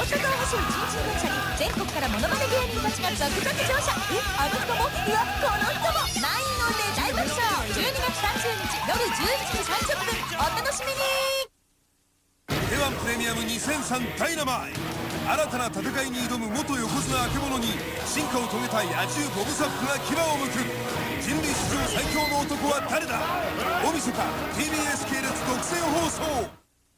大阪を走る人事電車に全国からモノマネ芸人たちが続々乗車。あの人も、いやこの人も、満員御礼大爆笑。12月30日夜11時30分、お楽しみに。 K1 プレミアム2003ダイナマイト。新たな戦いに挑む元横綱あけぼのに進化を遂げた野獣ボブサップが牙をむく。人類史上最強の男は誰だ。大晦日 TBS 系列独占放送。